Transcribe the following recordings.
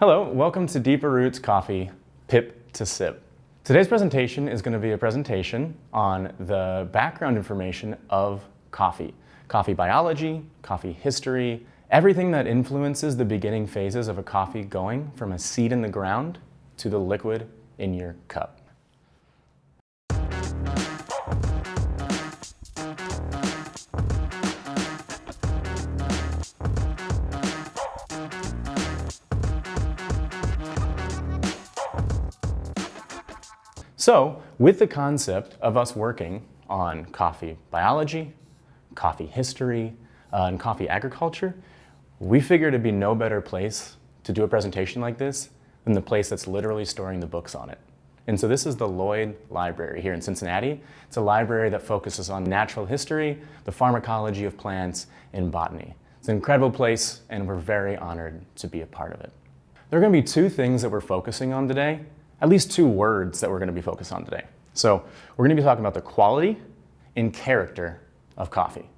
Hello, welcome to Deeper Roots Coffee, Pip to Sip. Today's presentation is going to be a presentation on the background information of coffee. Coffee biology, coffee history, everything that influences the beginning phases of a coffee going from a seed in the ground to the liquid in your cup. So, with the concept of us working on coffee biology, coffee history, and coffee agriculture, we figured it'd be no better place to do a presentation like this than the place that's literally storing the books on it. And so this is the Lloyd Library here in Cincinnati. It's a library that focuses on natural history, the pharmacology of plants, and botany. It's an incredible place, and we're very honored to be a part of it. There are going to be two things that we're focusing on today. At least two words that we're going to be focused on today. So we're going to be talking about the quality and character of coffee.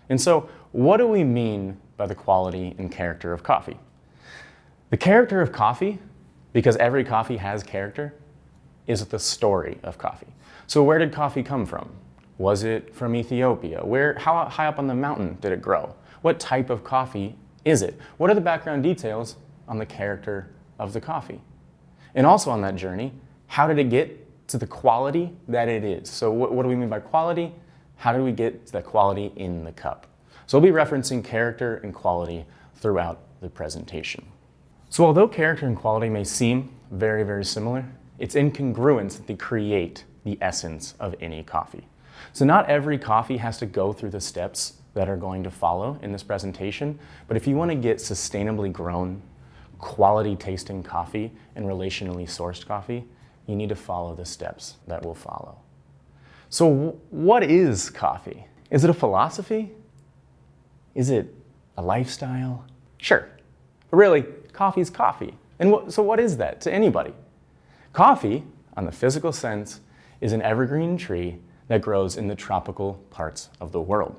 And so what do we mean by the quality and character of coffee? The character of coffee, because every coffee has character, is the story of coffee. So where did coffee come from? Was it from Ethiopia? How high up on the mountain did it grow? What type of coffee is it? What are the background details on the character of the coffee? And also on that journey, how did it get to the quality that it is? So what do we mean by quality? How do we get to that quality in the cup? So we'll be referencing character and quality throughout the presentation. So although character and quality may seem very, very similar, it's incongruence that they create the essence of any coffee. So not every coffee has to go through the steps that are going to follow in this presentation, but if you want to get sustainably grown, quality tasting coffee and relationally sourced coffee, you need to follow the steps that will follow. So what is coffee? Is it a philosophy? Is it a lifestyle? Sure, but really, coffee's coffee. And so what is that to anybody? Coffee, on the physical sense, is an evergreen tree that grows in the tropical parts of the world.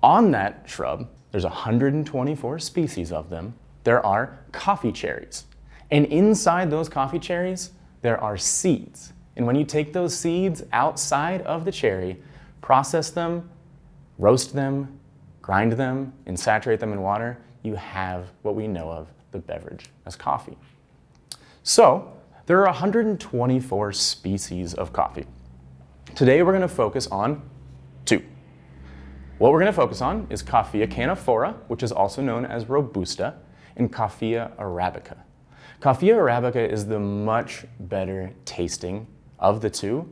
On that shrub, there's 124 species of them. There are coffee cherries. And inside those coffee cherries, there are seeds. And when you take those seeds outside of the cherry, process them, roast them, grind them, and saturate them in water, you have what we know of the beverage as coffee. So, there are 124 species of coffee. Today we're going to focus on two. What we're going to focus on is Coffea canephora, which is also known as Robusta, and Coffea arabica. Coffea arabica is the much better tasting of the two,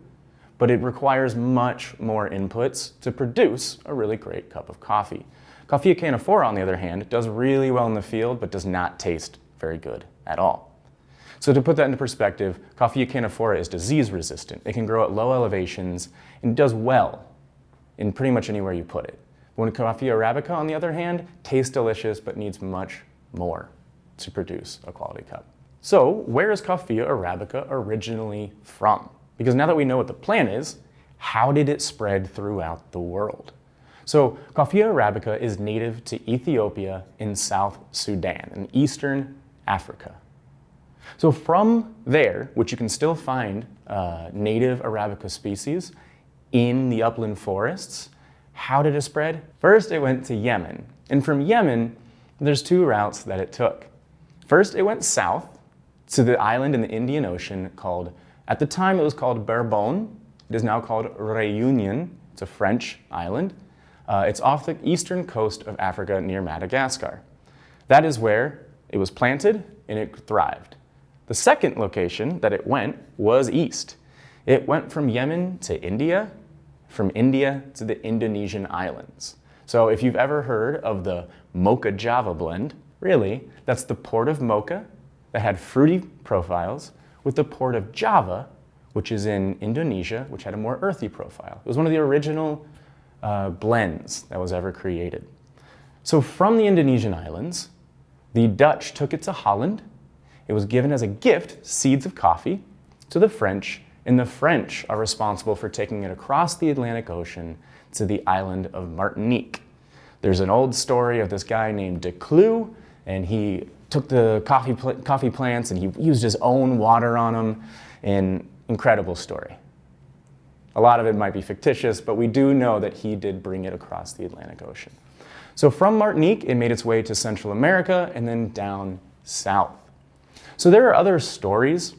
but it requires much more inputs to produce a really great cup of coffee. Coffea canephora, on the other hand, does really well in the field, but does not taste very good at all. So to put that into perspective, Coffea canephora is disease resistant. It can grow at low elevations and does well in pretty much anywhere you put it. When Coffea arabica, on the other hand, tastes delicious, but needs much more to produce a quality cup. So where is Coffea arabica originally from? Because now that we know what the plant is, how did it spread throughout the world? So Coffea arabica is native to Ethiopia in South Sudan, in Eastern Africa. So from there, which you can still find native arabica species in the upland forests, how did it spread? First it went to Yemen, and from Yemen, there's two routes that it took. First, it went south to the island in the Indian Ocean called, at the time it was called Bourbon. It is now called Réunion. It's a French island. It's off the eastern coast of Africa near Madagascar. That is where it was planted and it thrived. The second location that it went was east. It went from Yemen to India, from India to the Indonesian islands. So if you've ever heard of the Mocha Java blend, really, that's the port of Mocha that had fruity profiles with the port of Java, which is in Indonesia, which had a more earthy profile. It was one of the original blends that was ever created. So from the Indonesian islands, the Dutch took it to Holland. It was given as a gift, seeds of coffee, to the French, and the French are responsible for taking it across the Atlantic Ocean to the island of Martinique. There's an old story of this guy named Declue, and he took the coffee plants and he used his own water on them. An incredible story. A lot of it might be fictitious, but we do know that he did bring it across the Atlantic Ocean. So from Martinique, it made its way to Central America and then down south. So there are other stories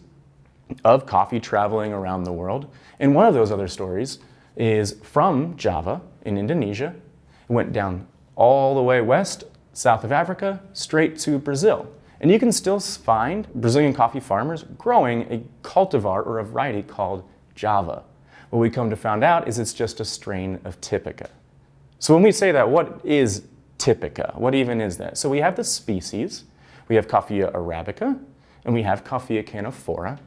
of coffee traveling around the world. And one of those other stories is from Java in Indonesia. It went down all the way west, south of Africa, straight to Brazil. And you can still find Brazilian coffee farmers growing a cultivar or a variety called Java. What we come to find out is it's just a strain of Typica. So when we say that, what is Typica? What even is that? So we have the species, we have Coffea arabica, and we have Coffea canephora,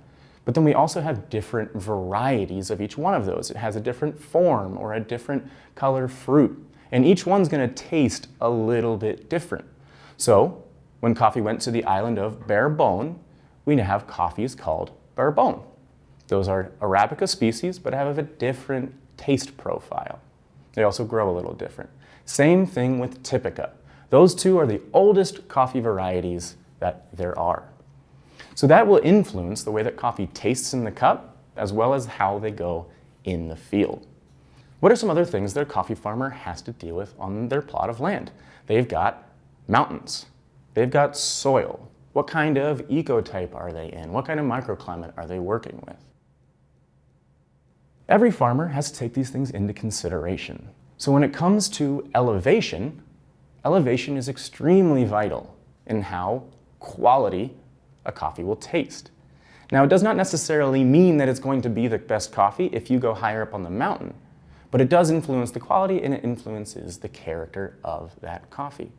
but then we also have different varieties of each one of those. It has a different form or a different color fruit, and each one's gonna taste a little bit different. So when coffee went to the island of Braydon, we now have coffees called Bourbon. Those are Arabica species, but have a different taste profile. They also grow a little different. Same thing with Typica. Those two are the oldest coffee varieties that there are. So that will influence the way that coffee tastes in the cup, as well as how they go in the field. What are some other things that a coffee farmer has to deal with on their plot of land? They've got mountains. They've got soil. What kind of ecotype are they in? What kind of microclimate are they working with? Every farmer has to take these things into consideration. So when it comes to elevation, elevation is extremely vital in how quality a coffee will taste. Now, it does not necessarily mean that it's going to be the best coffee if you go higher up on the mountain, but it does influence the quality and it influences the character of that coffee.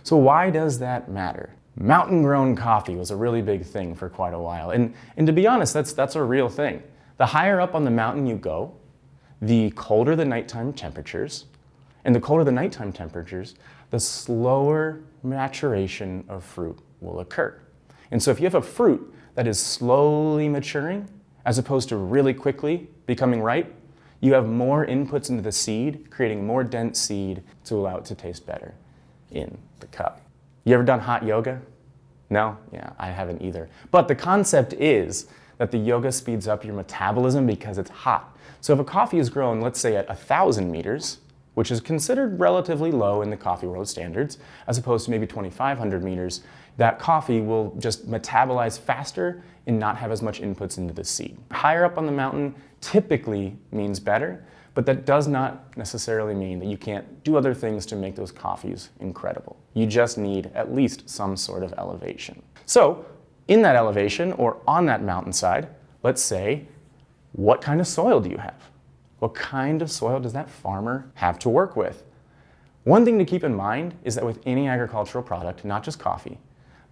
So why does that matter? Mountain-grown coffee was a really big thing for quite a while. And to be honest, that's a real thing. The higher up on the mountain you go, the colder the nighttime temperatures. And the colder the nighttime temperatures, the slower maturation of fruit will occur. And so if you have a fruit that is slowly maturing, as opposed to really quickly becoming ripe, you have more inputs into the seed, creating more dense seed to allow it to taste better in the cup. You ever done hot yoga? No? Yeah, I haven't either. But the concept is that the yoga speeds up your metabolism because it's hot. So if a coffee is grown, let's say at 1,000 meters, which is considered relatively low in the coffee world standards, as opposed to maybe 2,500 meters, that coffee will just metabolize faster and not have as much inputs into the seed. Higher up on the mountain typically means better, but that does not necessarily mean that you can't do other things to make those coffees incredible. You just need at least some sort of elevation. So in that elevation or on that mountainside, let's say, what kind of soil do you have? What kind of soil does that farmer have to work with? One thing to keep in mind is that with any agricultural product, not just coffee,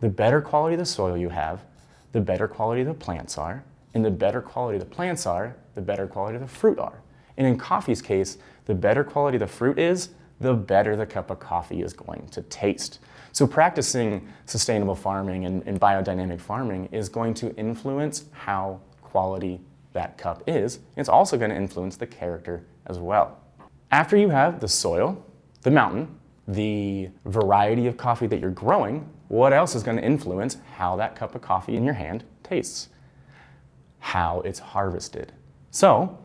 the better quality the soil you have, the better quality the plants are, and the better quality the plants are, the better quality the fruit are. And in coffee's case, the better quality the fruit is, the better the cup of coffee is going to taste. So practicing sustainable farming and biodynamic farming is going to influence how quality that cup is. It's also going to influence the character as well. After you have the soil, the mountain, the variety of coffee that you're growing, what else is going to influence how that cup of coffee in your hand tastes? How it's harvested. So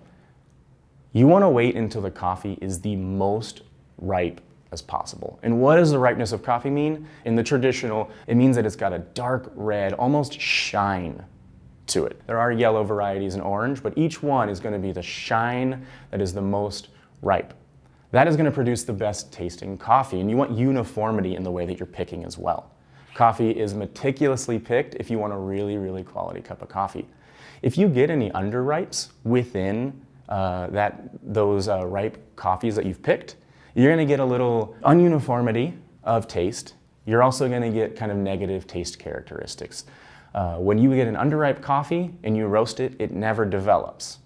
you want to wait until the coffee is the most ripe as possible. And what does the ripeness of coffee mean? In the traditional, it means that it's got a dark red, almost shine to it. There are yellow varieties and orange, but each one is going to be the shine that is the most ripe. That is going to produce the best tasting coffee, and you want uniformity in the way that you're picking as well. Coffee is meticulously picked if you want a really, really quality cup of coffee. If you get any underripes within those ripe coffees that you've picked, you're going to get a little ununiformity of taste. You're also going to get kind of negative taste characteristics. When you get an underripe coffee and you roast it, it never develops.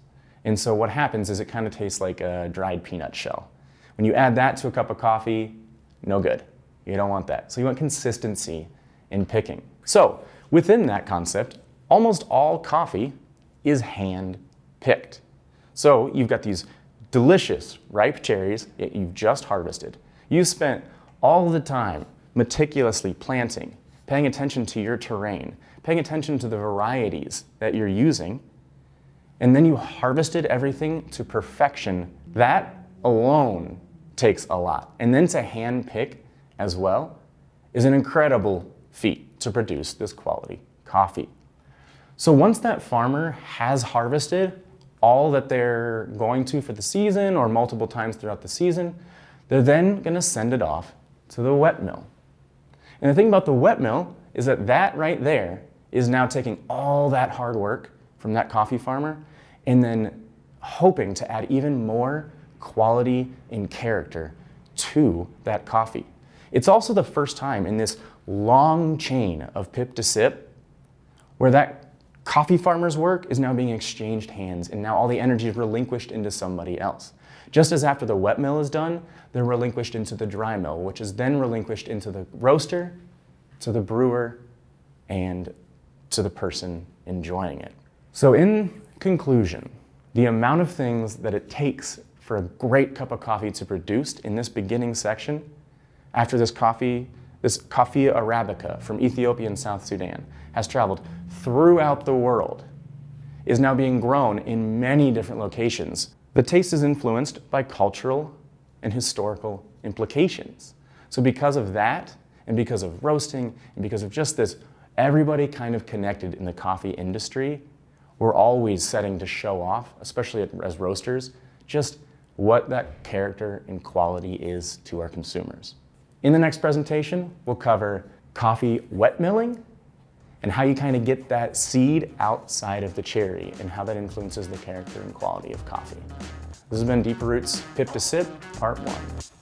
And so what happens is it kind of tastes like a dried peanut shell. When you add that to a cup of coffee, no good. You don't want that. So you want consistency in picking. So within that concept, almost all coffee is hand picked. So you've got these delicious ripe cherries that you've just harvested. You spent all the time meticulously planting, paying attention to your terrain, paying attention to the varieties that you're using, and then you harvested everything to perfection. That alone takes a lot. And then to hand pick as well is an incredible feat to produce this quality coffee. So once that farmer has harvested all that they're going to for the season or multiple times throughout the season, they're then going to send it off to the wet mill. And the thing about the wet mill is that that right there is now taking all that hard work from that coffee farmer and then hoping to add even more quality and character to that coffee. It's also the first time in this long chain of pip to sip where that coffee farmer's work is now being exchanged hands, and now all the energy is relinquished into somebody else. Just as after the wet mill is done, they're relinquished into the dry mill, which is then relinquished into the roaster, to the brewer, and to the person enjoying it. So in conclusion, the amount of things that it takes for a great cup of coffee to produce in this beginning section, after this coffee Arabica from Ethiopia and South Sudan has traveled throughout the world, is now being grown in many different locations. The taste is influenced by cultural and historical implications. So because of that, and because of roasting, and because of just this, everybody kind of connected in the coffee industry, we're always setting to show off, especially as roasters, just what that character and quality is to our consumers. In the next presentation, we'll cover coffee wet milling and how you kind of get that seed outside of the cherry and how that influences the character and quality of coffee. This has been Deeper Roots Pip to Sip, Part 1.